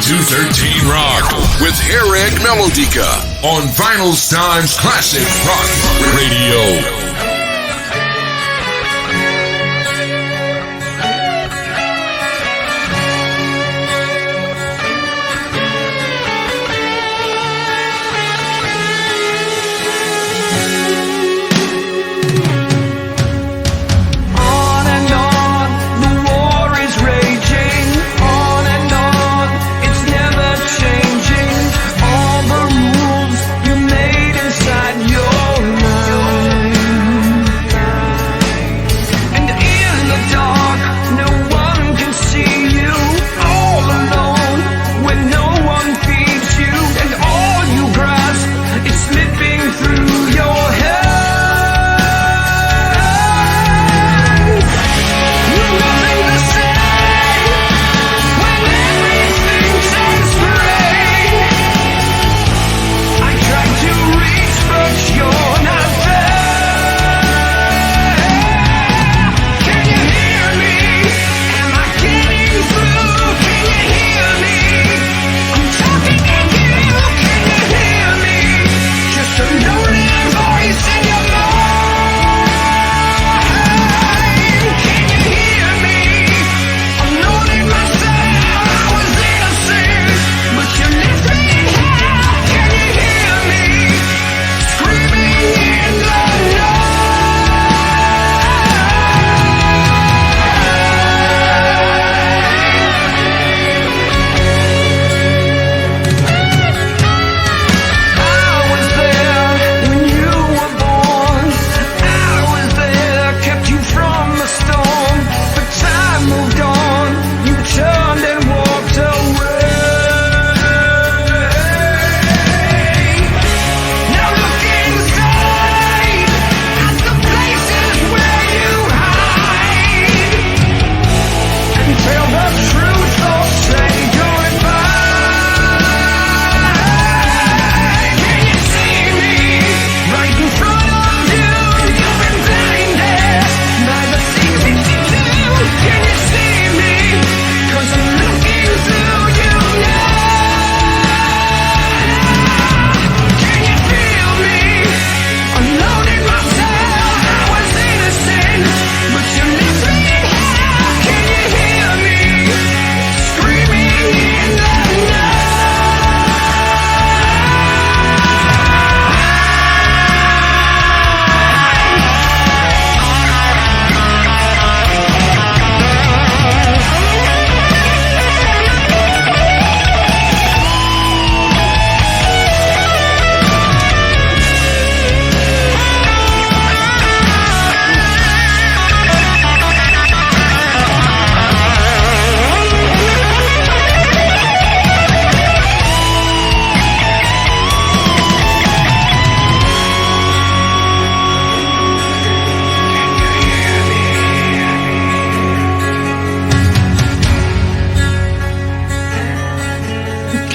213Rock with Harrag Melodica on Vinylestimes Classic Rock Radio.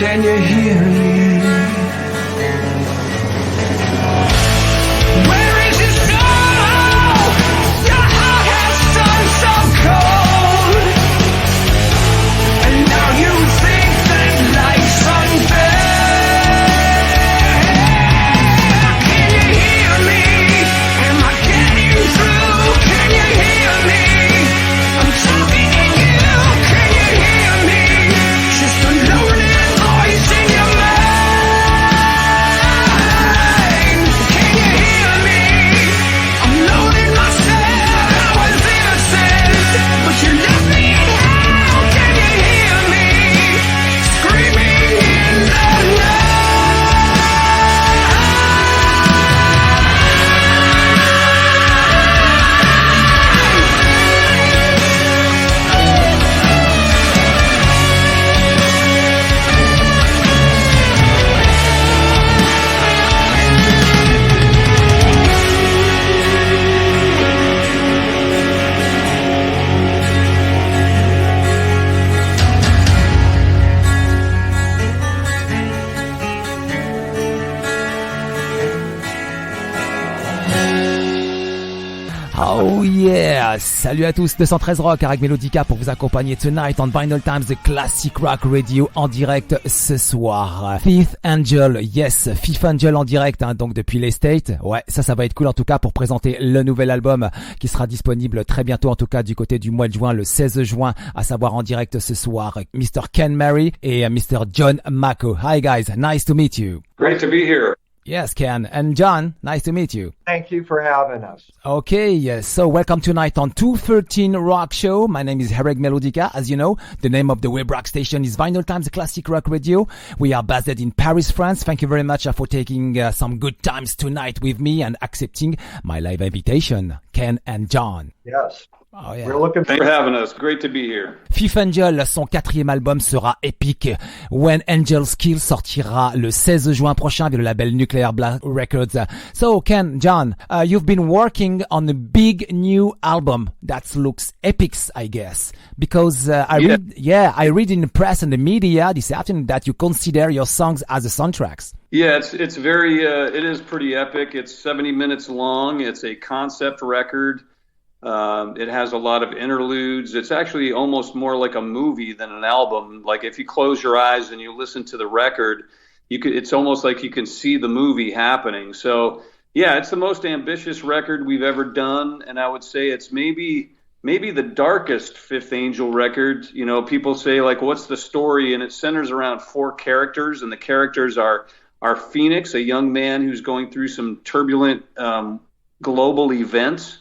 Can you hear me? Where is your soul? Your heart has turned so cold, and now you think that life's unfair. Can you hear me? Am I getting through? Can you hear me? I'm talking to you. Can you hear me? Just a lonely voice in your mind. Yeah, salut à tous, 213Rock Harrag Melodica pour vous accompagner tonight on Vinylestimes, the classic rock radio en direct ce soir. Fifth Angel, yes, Fifth Angel en direct, donc depuis les States. Ouais, ça va être cool en tout cas pour présenter le nouvel album qui sera disponible très bientôt, en tout cas du côté du mois de juin, le 16 juin, à savoir en direct ce soir. Mr. Ken Mary et Mr. John Macko. Hi guys, nice to meet you. Great to be here. Yes, Ken. And John, nice to meet you. Thank you for having us. Okay, so welcome tonight on 213Rock Show. My name is Harrag Melodica. As you know, the name of the web rock station is Vinylestimes Classic Rock Radio. We are based in Paris, France. Thank you very much for taking some good times tonight with me and accepting my live invitation, Ken and John. Yes. Oh, yeah. We're looking Thanks for having us. Great to be here. Fifth Angel, son 4e album sera épique. When Angels Kill sortira le 16 juin prochain avec le label Nuclear Blast Records. So Ken, John, you've been working on a big new album that looks epic, I guess, because I read in the press and the media this afternoon that you consider your songs as the soundtracks. Yeah, it's very it is pretty epic. It's 70 minutes long. It's a concept record. It has a lot of interludes. It's actually almost more like a movie than an album. Like if you close your eyes and you listen to the record, it's almost like you can see the movie happening. So yeah, it's the most ambitious record we've ever done. And I would say it's maybe the darkest Fifth Angel record. You know, people say like, what's the story? And it centers around 4 characters, and the characters are Phoenix, a young man who's going through some turbulent global events.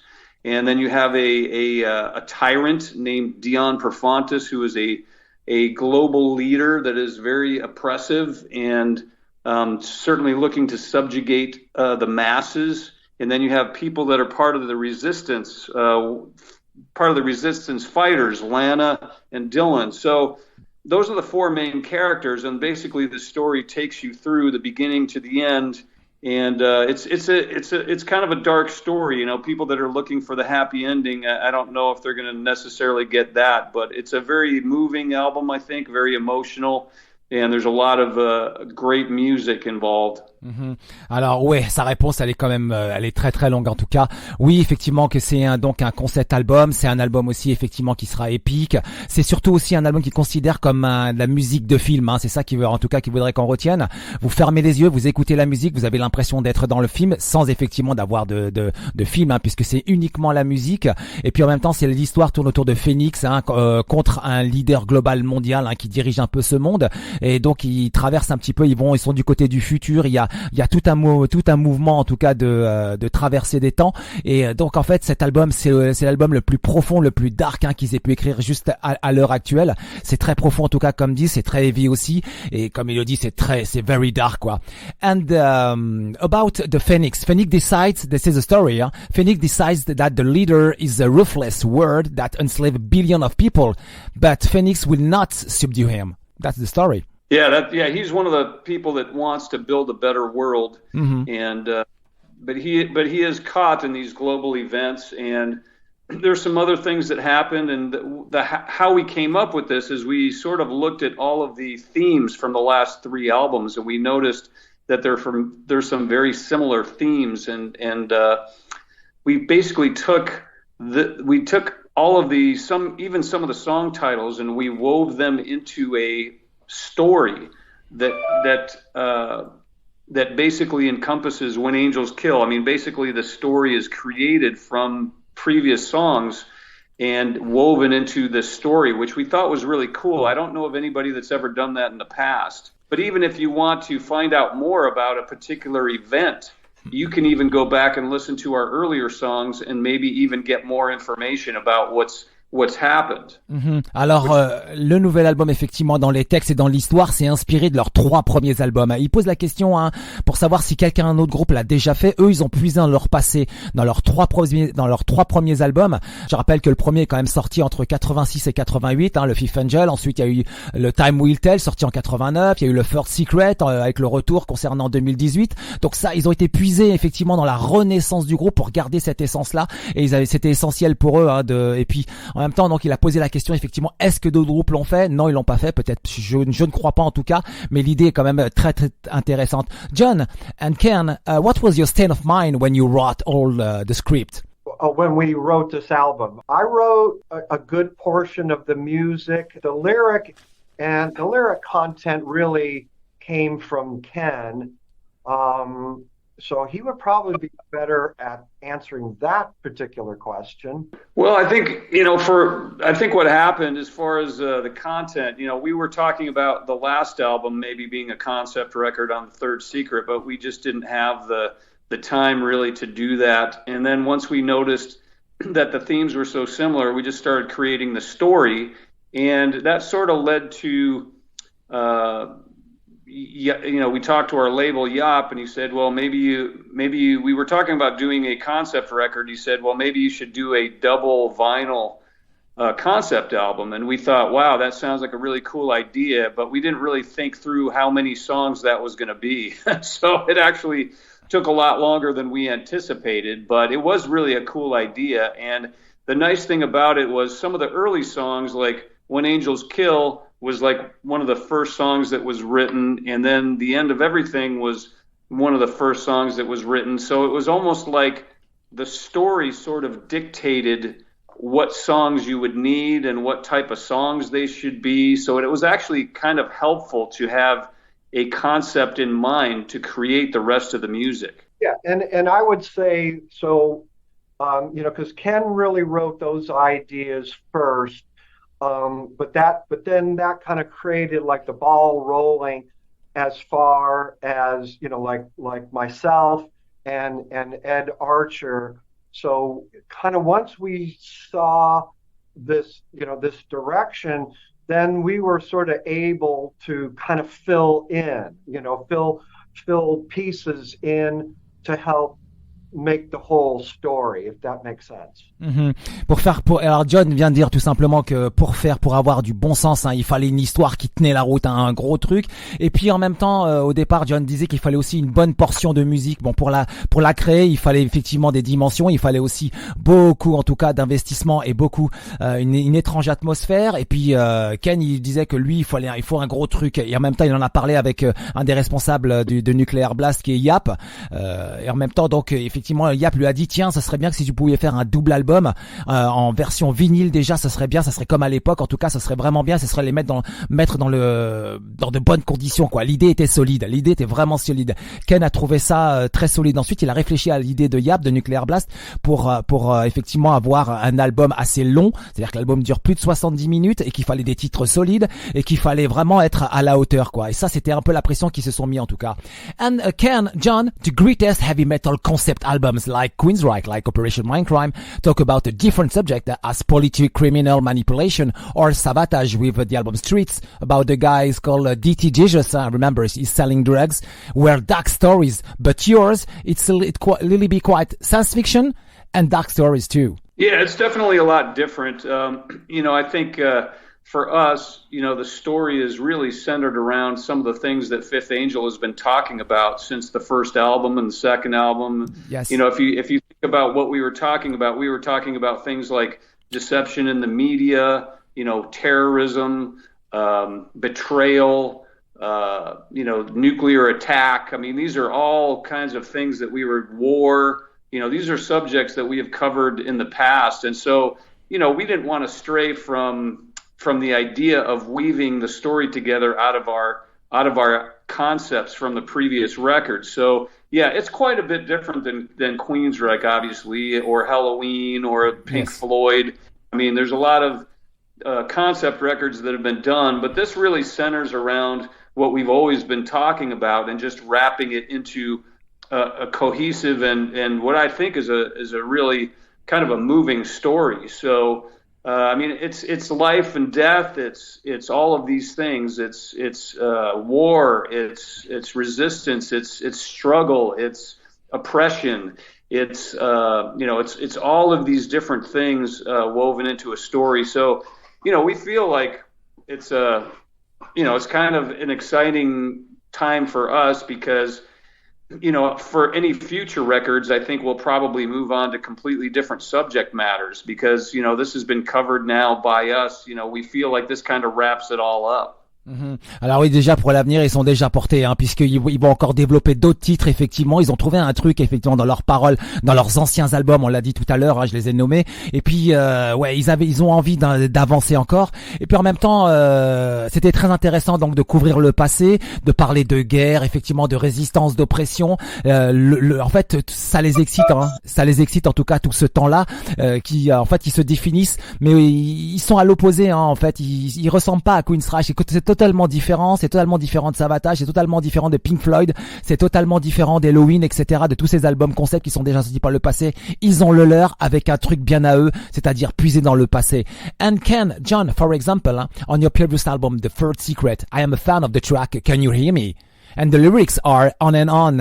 And then you have a tyrant named Dion Perfontes, who is a global leader that is very oppressive and certainly looking to subjugate the masses. And then you have people that are part of the resistance fighters, Lana and Dylan. So those are the 4 main characters, and basically the story takes you through the beginning to the end. And it's kind of a dark story, you know. People that are looking for the happy ending, I don't know if they're going to necessarily get that, but it's a very moving album, I think, very emotional, and there's a lot of great music involved. Mm-hmm. Alors ouais, sa réponse elle est quand même elle est très très longue en tout cas. Oui, effectivement que c'est donc un concept album, c'est un album aussi effectivement qui sera épique. C'est surtout aussi un album qui considère comme de la musique de film, c'est ça qu'il veut, en tout cas qu'il voudrait qu'on retienne. Vous fermez les yeux, vous écoutez la musique, vous avez l'impression d'être dans le film sans effectivement d'avoir de film, puisque c'est uniquement la musique. Et puis en même temps, c'est l'histoire tourne autour de Phoenix contre un leader global mondial qui dirige un peu ce monde, et donc ils traversent un petit peu, ils sont du côté du futur. Il y a tout un mouvement en tout cas de traversée des temps, et donc en fait cet album c'est l'album le plus profond, le plus dark qu'ils aient pu écrire juste à l'heure actuelle. C'est très profond en tout cas, comme dit, c'est très heavy aussi, et comme il le dit, c'est very dark quoi. And about the Phoenix decides, this is a story, Phoenix decides that the leader is a ruthless word that enslaves billions of people, but Phoenix will not subdue him. That's the story. Yeah, he's one of the people that wants to build a better world, and but he is caught in these global events, and there's some other things that happened, and how we came up with this is we sort of looked at all of the themes from the last 3 albums, and we noticed that there's some very similar themes, and we basically took all of some of the song titles, and we wove them into a story that basically encompasses When Angels Kill. I mean, basically the story is created from previous songs and woven into this story, which we thought was really cool. I don't know of anybody that's ever done that in the past. But even if you want to find out more about a particular event, you can even go back and listen to our earlier songs and maybe even get more information about what's happened. Alors, le nouvel album, effectivement, dans les textes et dans l'histoire, c'est inspiré de leurs 3 premiers albums. Il pose la question pour savoir si un autre groupe l'a déjà fait. Eux, ils ont puisé dans leur passé, dans leurs 3 premiers albums. Je rappelle que le premier est quand même sorti entre 86 et 88, le Fifth Angel. Ensuite, il y a eu le Time Will Tell, sorti en 89. Il y a eu le First Secret, avec le retour concernant 2018. Donc ça, ils ont été puisés, effectivement, dans la renaissance du groupe pour garder cette essence-là. Et c'était essentiel pour eux, et puis, en même temps, donc, il a posé la question, effectivement, est-ce que d'autres groupes l'ont fait? Non, ils l'ont pas fait, peut-être, je ne crois pas en tout cas, mais l'idée est quand même très, très intéressante. John and Ken, what was your state of mind when you wrote all the script? when we wrote this album. I wrote a good portion of the music. The lyric content really came from Ken. So he would probably be better at answering that particular question. Well, I think, I think what happened as far as the content, we were talking about the last album maybe being a concept record on the Third Secret, but we just didn't have the time really to do that. And then once we noticed that the themes were so similar, we just started creating the story. And that sort of led to, we talked to our label Yop, and he said, well, maybe we were talking about doing a concept record. He said, well, maybe you should do a double vinyl concept album. And we thought, wow, that sounds like a really cool idea, but we didn't really think through how many songs that was going to be. So it actually took a lot longer than we anticipated, but it was really a cool idea. And the nice thing about it was some of the early songs, like When Angels Kill, was like one of the first songs that was written, and then The End of Everything was one of the first songs that was written. So it was almost like the story sort of dictated what songs you would need and what type of songs they should be. So it was actually kind of helpful to have a concept in mind to create the rest of the music. Yeah, and I would say, so, because Ken really wrote those ideas first, but then that kind of created like the ball rolling as far as, like myself and Ed Archer. So kind of once we saw this, this direction, then we were sort of able to kind of fill in, fill pieces in to help make the whole story, if that makes sense. Alors John vient de dire tout simplement que pour avoir du bon sens, il fallait une histoire qui tenait la route, un gros truc. Et puis en même temps, au départ, John disait qu'il fallait aussi une bonne portion de musique. Bon, pour la créer, il fallait effectivement des dimensions, il fallait aussi beaucoup, en tout cas, d'investissement et beaucoup une étrange atmosphère. Et puis Ken, il disait que lui, il faut un gros truc. Et en même temps, il en a parlé avec un des responsables de Nuclear Blast, qui est Yap. Et en même temps, donc effectivement, Yap lui a dit, tiens, ça serait bien que si tu pouvais faire un double album en version vinyle, déjà ça serait bien, ça serait comme à l'époque, en tout cas ça serait vraiment bien, ça serait les mettre dans de bonnes conditions, quoi. L'idée était solide, l'idée était vraiment solide. Ken a trouvé ça très solide. Ensuite il a réfléchi à l'idée de Yap, de Nuclear Blast, pour effectivement avoir un album assez long, c'est-à-dire que l'album dure plus de 70 minutes et qu'il fallait des titres solides et qu'il fallait vraiment être à la hauteur, quoi. Et ça c'était un peu la pression qu'ils se sont mis, en tout cas. And Ken, John, the greatest heavy metal concept albums like Queensryche, like Operation Mindcrime, talk about a different subject as politic criminal manipulation, or Sabotage with the album Streets, about the guys called DT Jesus, remember he's selling drugs, were dark stories, but yours, it's really be quite science fiction and dark stories too. Yeah, it's definitely a lot different. I think for us, the story is really centered around some of the things that Fifth Angel has been talking about since the first album and the second album. Yes. If you think about what we were talking about things like deception in the media, terrorism, betrayal, nuclear attack. I mean, these are all kinds of things that war. These are subjects that we have covered in the past. And so, we didn't want to stray from the idea of weaving the story together out of our concepts from the previous records. So yeah, it's quite a bit different than Queensryche, obviously, or Halloween, or Pink Floyd. I mean, there's a lot of concept records that have been done, but this really centers around what we've always been talking about and just wrapping it into a cohesive and what I think is a really kind of a moving story. So it's life and death. It's all of these things. It's war. It's resistance. It's struggle. It's oppression. It's all of these different things woven into a story. So, we feel like it's kind of an exciting time for us because, for any future records, I think we'll probably move on to completely different subject matters because, this has been covered now by us. We feel like this kind of wraps it all up. Alors oui, déjà pour l'avenir, ils sont déjà portés, puisqu'ils vont encore développer d'autres titres. Effectivement, ils ont trouvé un truc effectivement dans leurs paroles, dans leurs anciens albums. On l'a dit tout à l'heure, je les ai nommés. Et puis ils ont envie d'avancer encore. Et puis en même temps, c'était très intéressant donc de couvrir le passé, de parler de guerre, effectivement, de résistance, d'oppression. En fait, ça les excite, ça les excite en tout cas tout ce temps-là, qui en fait ils se définissent, mais ils sont à l'opposé. En fait, ils ressemblent pas à Queen's Rush. C'est totalement différent, c'est totalement différent de Savatage, c'est totalement différent de Pink Floyd, c'est totalement différent d'Halloween, etc., de tous ces albums concept qui sont déjà sortis par le passé. Ils ont le leur avec un truc bien à eux, c'est-à-dire puiser dans le passé. And John, for example, on your previous album, The Third Secret, I am a fan of the track Can You Hear Me? And the lyrics are on and on,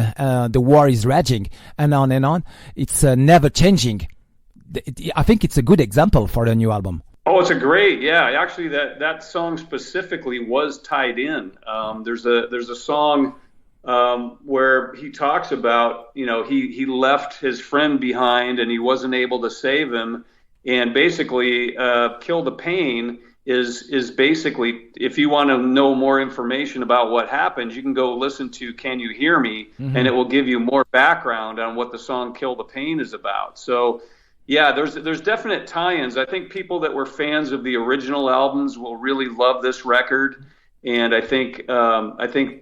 the war is raging, and on, it's never changing. I think it's a good example for the new album. Oh, it's actually that song specifically was tied in. There's a song where he talks about, he left his friend behind and he wasn't able to save him, and basically Kill the Pain is basically, if you want to know more information about what happened, you can go listen to Can You Hear Me, and it will give you more background on what the song Kill the Pain is about. So yeah, there's definite tie-ins. I think people that were fans of the original albums will really love this record, and I think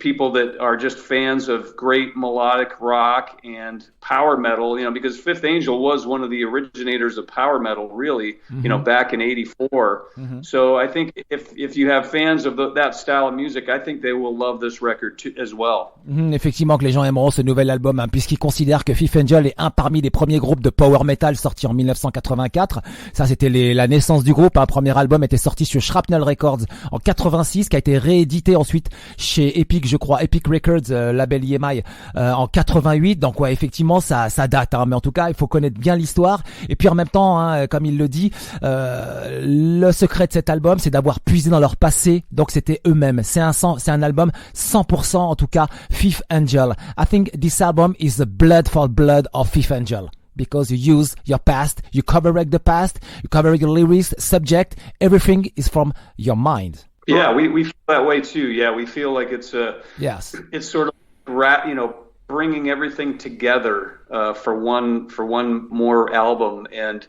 people that are just fans of great melodic rock and power metal, because Fifth Angel was one of the originators of power metal, really, back in '84. So I think if you have fans of that style of music, I think they will love this record too, as well. Effectivement que les gens aimeront ce nouvel album, puisqu'ils considèrent que Fifth Angel est un parmi les premiers groupes de power metal sortis en 1984. Ça, c'était la naissance du groupe. Un premier album était sorti sur Shrapnel Records en 86, qui a été réédité ensuite chez Epic, je crois, Epic Records, label EMI, en 88. Donc ouais, effectivement, ça date, mais en tout cas, il faut connaître bien l'histoire. Et puis en même temps, comme il le dit, le secret de cet album, c'est d'avoir puisé dans leur passé. Donc c'était eux-mêmes. C'est un album 100% en tout cas Fifth Angel. I think this album is the blood for blood of Fifth Angel, because you use your past, you correct the past, you correct your lyrics, subject, everything is from your mind. Yeah, we feel that way too. Yeah, we feel like it's it's sort of bringing everything together for one more album. And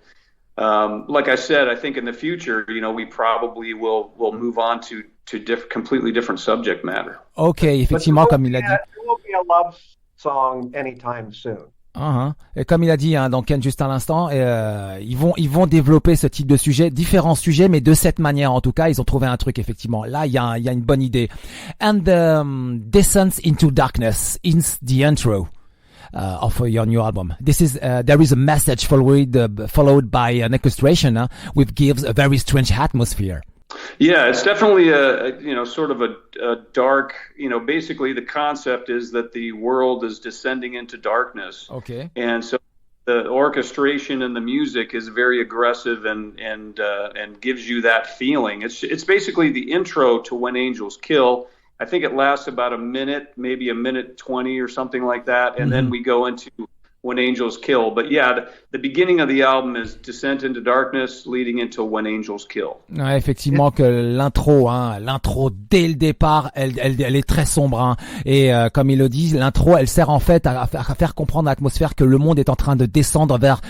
like I said, I think in the future, we probably will move on to completely different subject matter. Okay, effectivement, comme il a dit. There will be a love song anytime soon. Et comme il a dit donc Ken juste à l'instant, ils vont développer ce type de sujet, différents sujets, mais de cette manière en tout cas, ils ont trouvé un truc effectivement. Là, il y a une bonne idée. And Descent into Darkness in the intro of your new album. This is there is a message followed by an orchestration, which gives a very strange atmosphere. Yeah, it's definitely sort of a dark, basically the concept is that the world is descending into darkness. Okay. And so the orchestration and the music is very aggressive and gives you that feeling. It's basically the intro to When Angels Kill. I think it lasts about a minute, maybe a minute 20 or something like that, and then we go into When Angels Kill. But yeah, the beginning of the album is Descent into Darkness leading into When Angels Kill. Ouais, effectivement que l'intro dès le départ, elle est très sombre, et comme il le dit, l'intro elle sert en fait à faire comprendre l'atmosphère que le monde est en train de descendre vers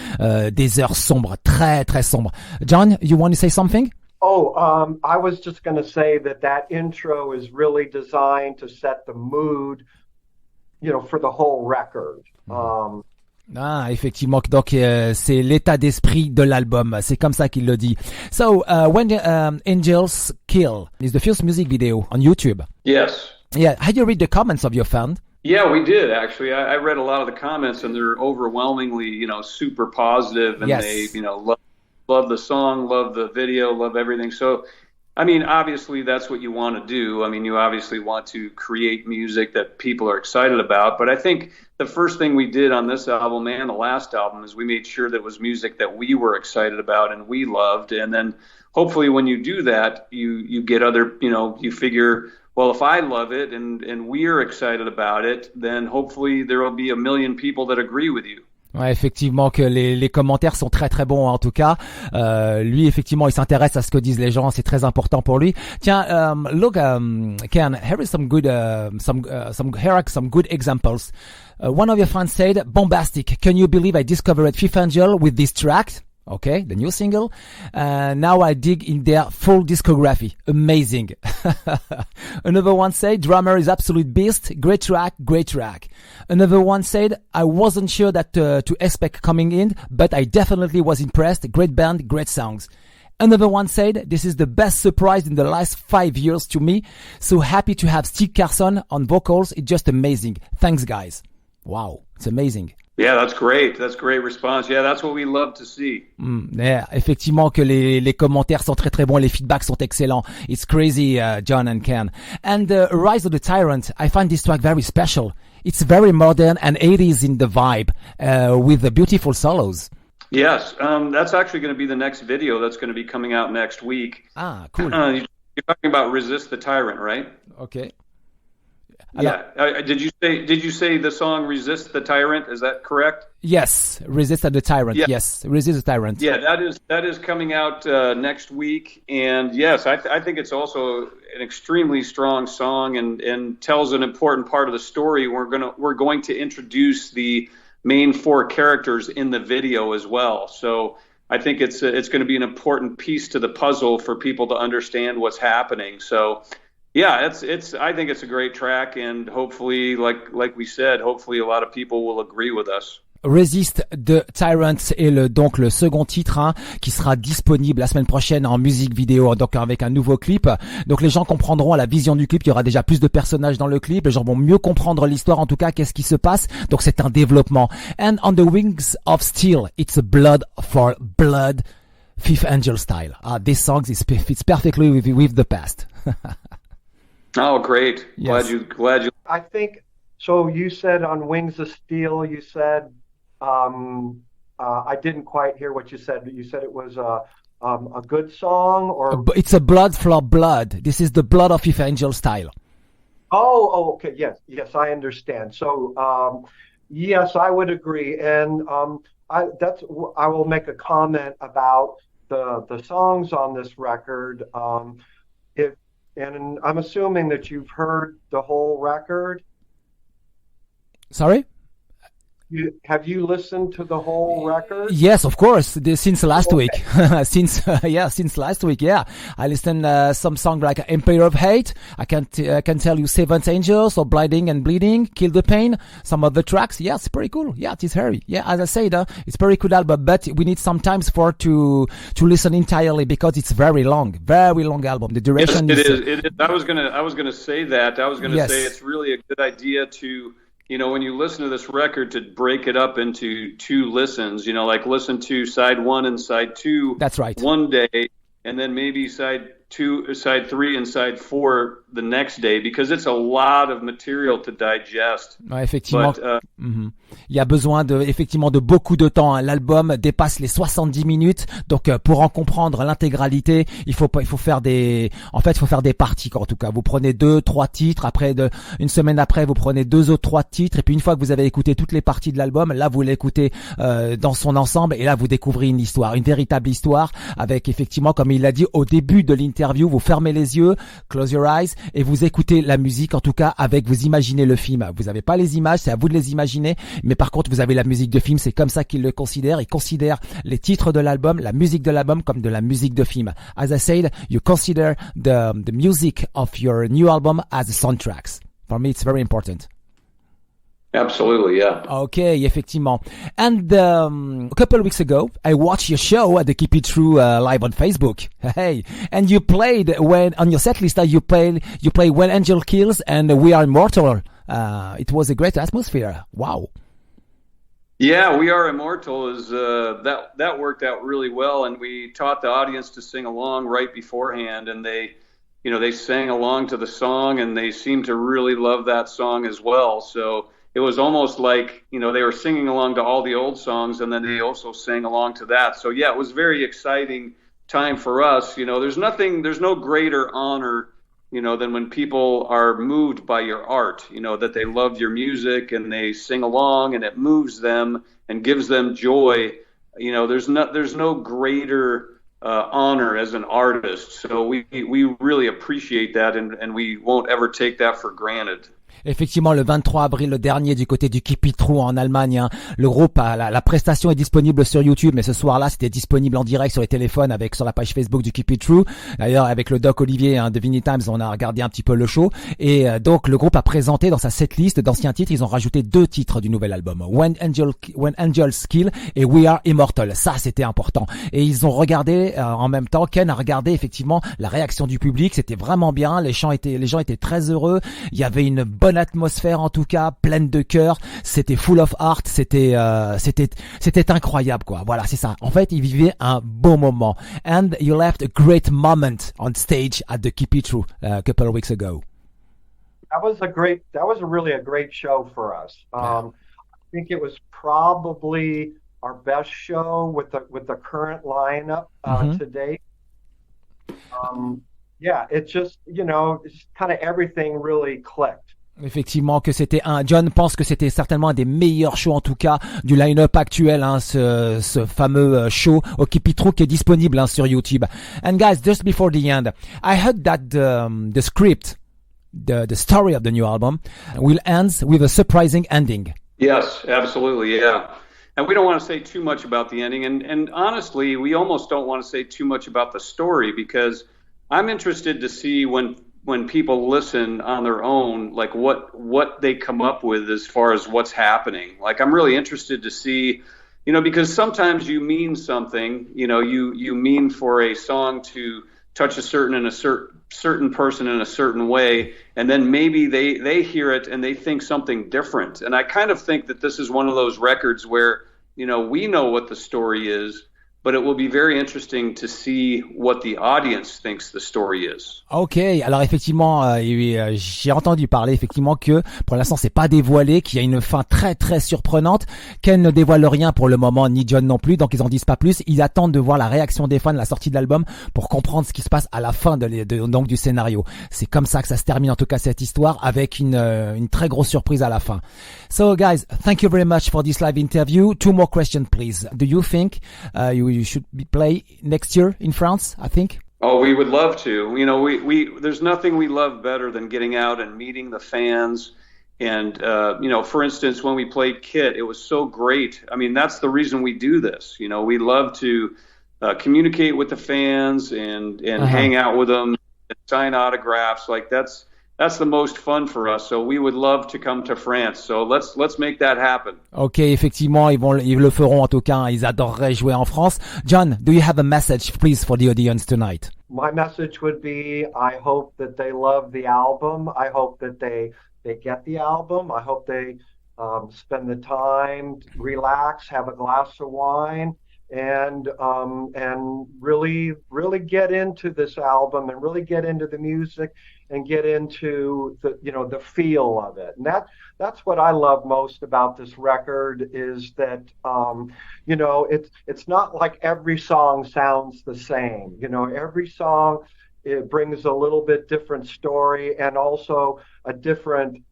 des heures sombres, très très sombres. John, you want to say something? Oh, I was just going to say that intro is really designed to set the mood, for the whole record. Effectivement, donc c'est l'état d'esprit de l'album, c'est comme ça qu'il le dit. So, When Angels Kill is the first music video on YouTube. Yes. Yeah, had you read the comments of your fans? Yeah, we did actually. I read a lot of the comments, and they're overwhelmingly, super positive, and yes. They, love the song, love the video, love everything. So, I mean, obviously that's what you want to do. I mean, you obviously want to create music that people are excited about. But I think the first thing we did on this album and the last album is we made sure that it was music that we were excited about and we loved. And then hopefully when you do that, you get other, you figure, well, if I love it and we're excited about it, then hopefully there will be a million people that agree with you. Ouais, effectivement que les commentaires sont très très bons en tout cas. Lui effectivement il s'intéresse à ce que disent les gens, c'est très important pour lui. Tiens, look, Ken, here is some good here are some good examples. One of your fans said, "Bombastic! Can you believe I discovered Fifth Angel with this track?" Okay, the new single. Now I dig in their full discography. Amazing. Another one said, "Drummer is absolute beast. Great track, great track." Another one said, "I wasn't sure that to expect coming in, but I definitely was impressed. Great band, great songs." Another one said, "This is the best surprise in the last 5 years to me. So happy to have Steve Carlson on vocals. It's just amazing. Thanks, guys." Wow, it's amazing. Yeah, that's great. That's a great response. Yeah, that's what we love to see. Yeah, effectivement que les commentaires sont très très bons, les feedbacks sont excellents. It's crazy, John and Ken. And Rise of the Tyrant, I find this track very special. It's very modern and 80s in the vibe, with the beautiful solos. Yes, that's actually going to be the next video that's going to be coming out next week. Ah, cool. You're talking about Resist the Tyrant, right? Okay. Yeah. Did you say the song "Resist the Tyrant"? Is that correct? Yes, Resist the Tyrant. Yeah. Yes, Resist the Tyrant. Yeah, that is coming out next week, and yes, I think it's also an extremely strong song and tells an important part of the story. We're going to introduce the main 4 characters in the video as well. So I think it's going to be an important piece to the puzzle for people to understand what's happening. So. Yeah, I think it's a great track, and hopefully, like we said, hopefully a lot of people will agree with us. Resist the Tyrant est donc le second titre qui sera disponible la semaine prochaine en musique vidéo, donc avec un nouveau clip. Donc les gens comprendront à la vision du clip, il y aura déjà plus de personnages dans le clip, les gens vont mieux comprendre l'histoire, en tout cas qu'est-ce qui se passe. Donc c'est un développement. And on the wings of steel, it's a blood for blood, Fifth Angel style. This song fits perfectly with the past. Oh, great! Yes. Glad you. I think so. You said on Wings of Steel. You said I didn't quite hear what you said, but you said it was a good song, or it's a blood for blood. This is the blood of Fifth Angel style. Oh, okay. Yes, I understand. So, yes, I would agree, and I will make a comment about the songs on this record. And I'm assuming that you've heard the whole record. Sorry? Have you listened to the whole record? Yes, of course. Since last week. since last week, yeah. I listened some songs like Empire of Hate. I can tell you Seventh Angels or Blinding and Bleeding, Kill the Pain. Some of the tracks. Yeah, it's pretty cool. Yeah, it is hairy. Yeah, as I said, it's very good album, but we need some times to listen entirely because it's very long album. The duration It is. I was gonna say that. I was gonna say it's really a good idea to, when you listen to this record, to break it up into 2 listens, like listen to side 1 and side 2. That's right. One day, and then maybe side 3 and side 4 the next day, because it's a lot of material to digest. Ouais, effectivement. But, il y a besoin effectivement de beaucoup de temps. L'album dépasse les 70 minutes. Donc, pour en comprendre l'intégralité, il faut faire des parties, en tout cas. Vous prenez 2-3 titres. Après, une semaine après, vous prenez 2 autres 3 titres. Et puis, une fois que vous avez écouté toutes les parties de l'album, là, vous l'écoutez, dans son ensemble. Et là, vous découvrez une histoire, une véritable histoire avec, effectivement, comme il l'a dit au début de l'interview, vous fermez les yeux, close your eyes, et vous écoutez la musique, en tout cas, vous imaginez le film. Vous n'avez pas les images, c'est à vous de les imaginer. Mais par contre, vous avez la musique de film, c'est comme ça qu'il le considère. Il considère les titres de l'album, la musique de l'album comme de la musique de film. As I said, you consider the music of your new album as soundtracks. For me, it's very important. Absolutely, yeah. Okay, effectivement. And a couple of weeks ago, I watched your show at the Keep It True live on Facebook. Hey, and you played on your set list. You play When Angel Kills and We Are Immortal. It was a great atmosphere. Wow. Yeah, We Are Immortal is that worked out really well, and we taught the audience to sing along right beforehand, and they sang along to the song, and they seemed to really love that song as well. So it was almost like, they were singing along to all the old songs, and then they also sang along to that. So yeah, it was very exciting time for us. There's no greater honor than when people are moved by your art, that they love your music and they sing along and it moves them and gives them joy. There's no greater honor as an artist. So we really appreciate that, and we won't ever take that for granted. Effectivement, le 23 avril le dernier du côté du Keep It True en Allemagne, hein, le groupe la prestation est disponible sur YouTube, mais ce soir-là c'était disponible en direct sur les téléphones sur la page Facebook du Keep It True. D'ailleurs, avec le doc Olivier de Vinylestimes, on a regardé un petit peu le show, et donc le groupe a présenté dans sa setlist d'anciens titres, ils ont rajouté 2 titres du nouvel album, When Angels Kill et We Are Immortal. Ça c'était important, et ils ont regardé en même temps, Ken a regardé effectivement la réaction du public, c'était vraiment bien, les gens étaient très heureux, il y avait une bonne atmosphère en tout cas, pleine de cœur, c'était full of heart, c'était incroyable quoi. Voilà, c'est ça. En fait, ils vivaient un beau moment. And you left a great moment on stage at the Keep It True a couple of weeks ago. That was really a great show for us. I think it was probably our best show with the current lineup today. Yeah, it's just, it's kind of everything really clicked. Effectivement, John pense que c'était certainement un des meilleurs shows en tout cas du line-up actuel, hein, ce fameux show au Keep It True qui est disponible sur YouTube. And guys, just before the end, I heard that the script, the story of the new album will end with a surprising ending. Yes, absolutely, yeah. And we don't want to say too much about the ending, and honestly, we almost don't want to say too much about the story, because I'm interested to see when people listen on their own, like what they come up with as far as what's happening. Like, I'm really interested to see, because sometimes you mean something, you mean for a song to touch a certain person in a certain way, and then maybe they hear it and they think something different. And I kind of think that this is one of those records where, we know what the story is, but it will be very interesting to see what the audience thinks the story is. Ok, alors effectivement, j'ai entendu parler effectivement que pour l'instant c'est pas dévoilé, qu'il y a une fin très très surprenante. Ken ne dévoile rien pour le moment, ni John non plus, donc ils en disent pas plus. Ils attendent de voir la réaction des fans de la sortie de l'album pour comprendre ce qui se passe à la fin donc du scénario. C'est comme ça que ça se termine en tout cas cette histoire, avec une très grosse surprise à la fin. So guys, thank you very much for this live interview. 2 more questions please. Do you think you should play next year in France, I think? Oh, we would love to. We there's nothing we love better than getting out and meeting the fans. And, for instance, when we played Kit, it was so great. I mean, that's the reason we do this. We love to communicate with the fans and hang out with them and sign autographs. Like, that's the most fun for us. So we would love to come to France. So let's make that happen. Ok, effectivement, ils le feront en tout cas. Ils adoreraient jouer en France. John, do you have a message, please, for the audience tonight? My message would be, I hope that they love the album. I hope that they get the album. I hope they spend the time, relax, have a glass of wine, and really get into this album and really get into the music and get into the feel of it. And that's what I love most about this record, is that it's not like every song sounds the same. Every song, it brings a little bit different story and also a different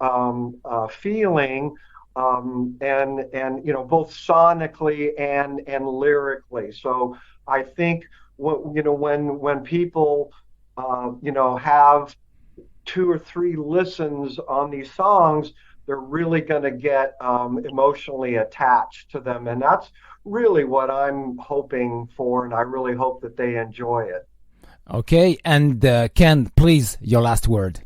feeling, and both sonically and lyrically. So I think when people have 2 or 3 listens on these songs, they're really going to get emotionally attached to them, and that's really what I'm hoping for, and I really hope that they enjoy it. Okay, and Ken, please, your last word.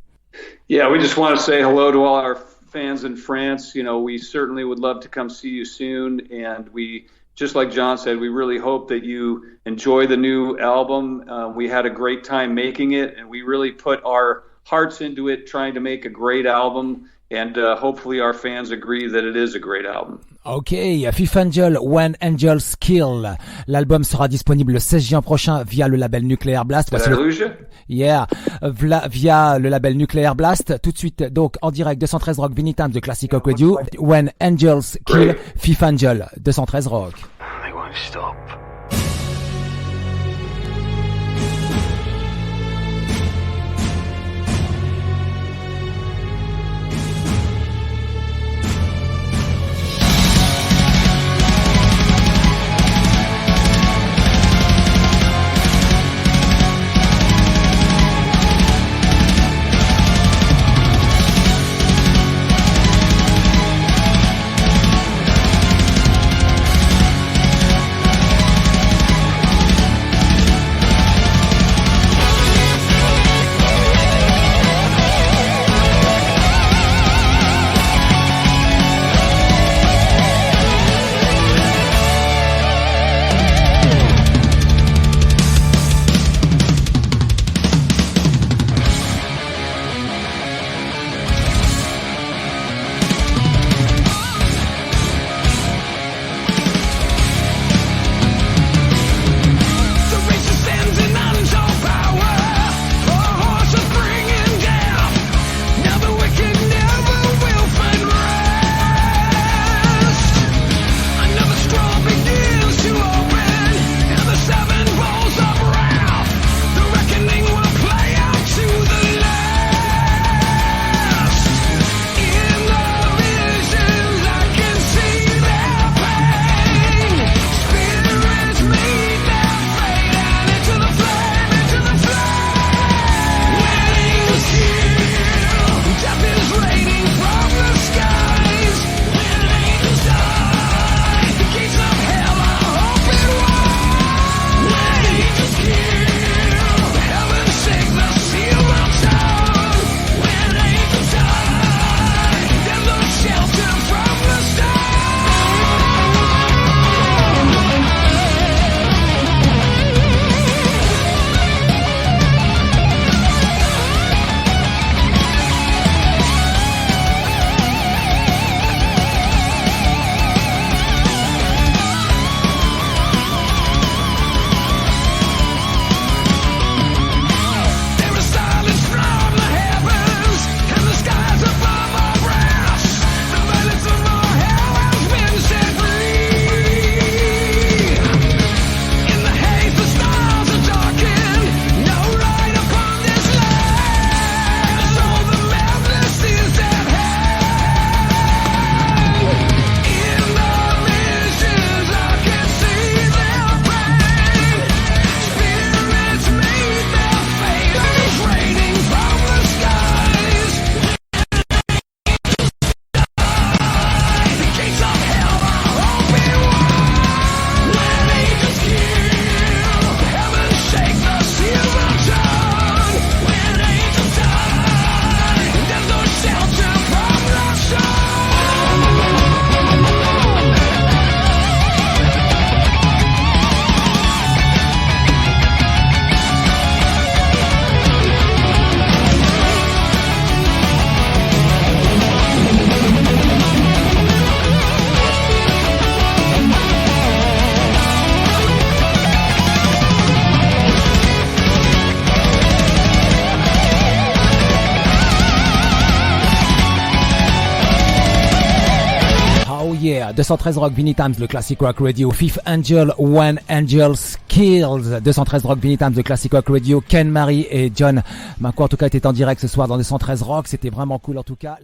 Yeah, we just want to say hello to all our fans in France. We certainly would love to come see you soon, and we, just like John said, we really hope that you enjoy the new album. We had a great time making it, and we really put our hearts into it, trying to make a great album, and hopefully our fans agree that it is a great album. Ok, Fifth Angel, When Angels Kill. L'album sera disponible le 16 juin prochain via le label Nuclear Blast. Via le label Nuclear Blast. Tout de suite, donc, en direct, 213 Rock Vinylestime de Classic Rock Radio. When Angels Kill, Fifth Angel, 213 Rock. They won't stop. yeah, 213 Rock Vinylestimes, le Classic Rock Radio, Fifth Angel, When Angels Kills, 213 Rock Vinylestimes, le Classic Rock Radio, Ken, Marie et John Macko en tout cas étaient en direct ce soir dans 213 Rock, c'était vraiment cool en tout cas.